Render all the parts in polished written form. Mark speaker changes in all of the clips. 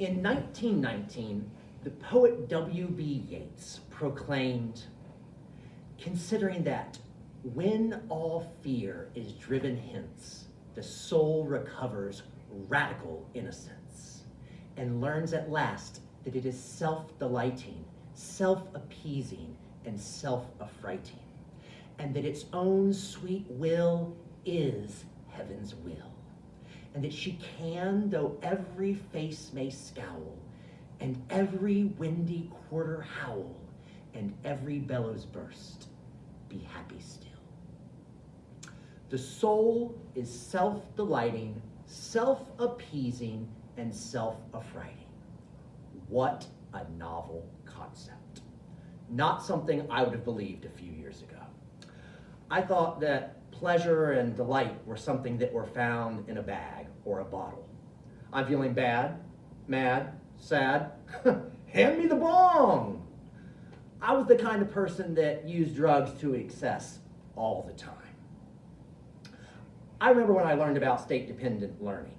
Speaker 1: In 1919, the poet W.B. Yeats proclaimed, "Considering that when all fear is driven hence, the soul recovers radical innocence, and learns at last that it is self-delighting, self-appeasing, and self-affrighting, and that its own sweet will is heaven's will, and that she can, though every face may scowl, and every windy quarter howl, and every bellows burst, be happy still." The soul is self-delighting, self-appeasing, and self-affrighting. What a novel concept. Not something I would have believed a few years ago. I thought that pleasure and delight were something that were found in a bag or a bottle. I'm feeling bad, mad, sad. Hand me the bong. I was the kind of person that used drugs to excess all the time. I remember when I learned about state-dependent learning.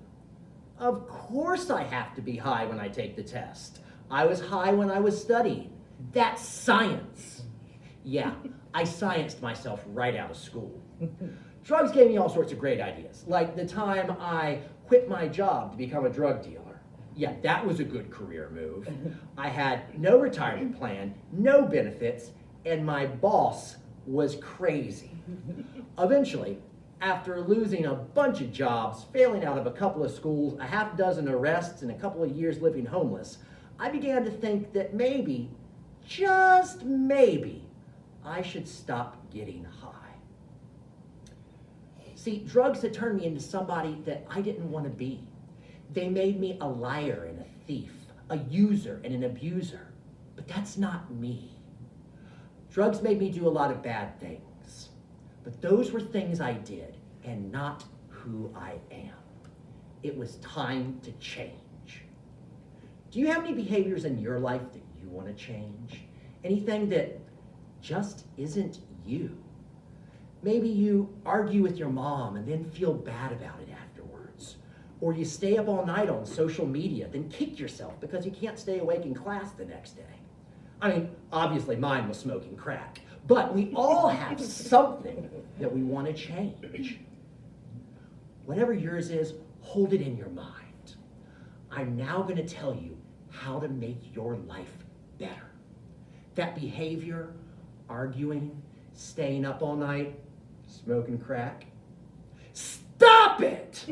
Speaker 1: Of course I have to be high when I take the test. I was high when I was studying. That's science. Yeah, I scienced myself right out of school. Drugs gave me all sorts of great ideas, like the time I quit my job to become a drug dealer. Yeah, that was a good career move. I had no retirement plan, no benefits, and my boss was crazy. Eventually, after losing a bunch of jobs, failing out of a couple of schools, a half dozen arrests, and a couple of years living homeless, I began to think that maybe, just maybe, I should stop getting high. See, drugs had turned me into somebody that I didn't want to be. They made me a liar and a thief, a user and an abuser, but that's not me. Drugs made me do a lot of bad things, but those were things I did and not who I am. It was time to change. Do you have any behaviors in your life that you want to change? Anything that just isn't you? Maybe you argue with your mom and then feel bad about it afterwards. Or you stay up all night on social media, then kick yourself because you can't stay awake in class the next day. I mean, obviously mine was smoking crack, but we all have something that we want to change. Whatever yours is, hold it in your mind. I'm now going to tell you how to make your life better. That behavior, arguing, staying up all night, smoking crack, stop it!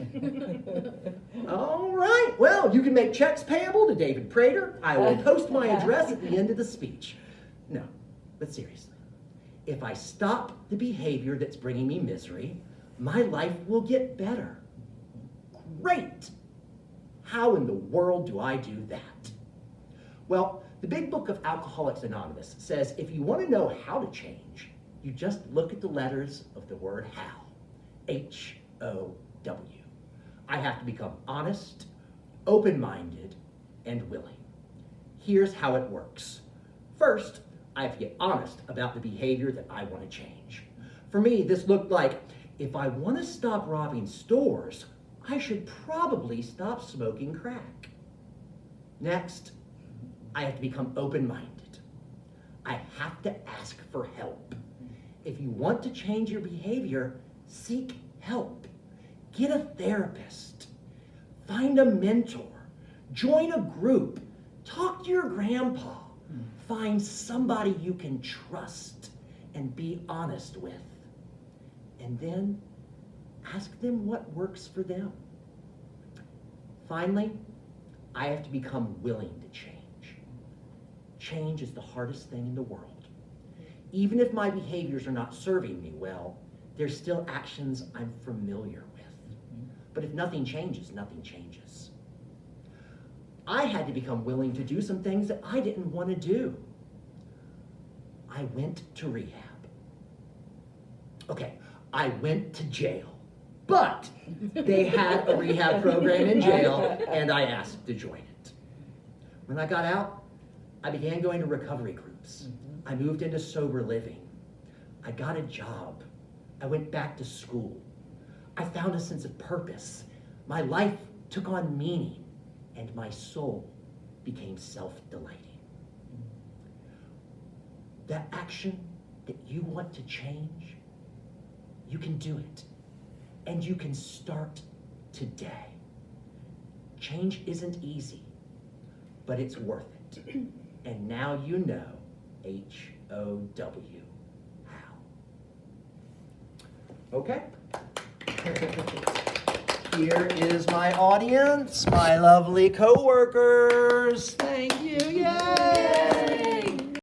Speaker 1: All right, well, you can make checks payable to David Prater. I will post my address at the end of the speech. No, but seriously, if I stop the behavior that's bringing me misery, my life will get better. Great! How in the world do I do that? Well, the big book of Alcoholics Anonymous says if you want to know how to change, you just look at the letters of the word how. H-O-W. I have to become honest, open-minded, and willing. Here's how it works. First, I have to get honest about the behavior that I want to change. For me, this looked like, if I want to stop robbing stores, I should probably stop smoking crack. Next, I have to become open-minded. I have to ask for help. If you want to change your behavior, seek help. Get a therapist. Find a mentor. Join a group. Talk to your grandpa. Find somebody you can trust and be honest with. And then ask them what works for them. Finally, I have to become willing to change. Change is the hardest thing in the world. Even if my behaviors are not serving me well, there's still actions I'm familiar with. But if nothing changes, nothing changes. I had to become willing to do some things that I didn't want to do. I went to rehab. Okay, I went to jail. But they had a rehab program in jail, and I asked to join it. When I got out, I began going to recovery groups. I moved into sober living. I got a job. I went back to school. I found a sense of purpose. My life took on meaning, and my soul became self-delighting. That action that you want to change, you can do it. And you can start today. Change isn't easy, but it's worth it. And now you know H.O.W. how. Okay? Here is my audience, my lovely coworkers. Thank you. Yay!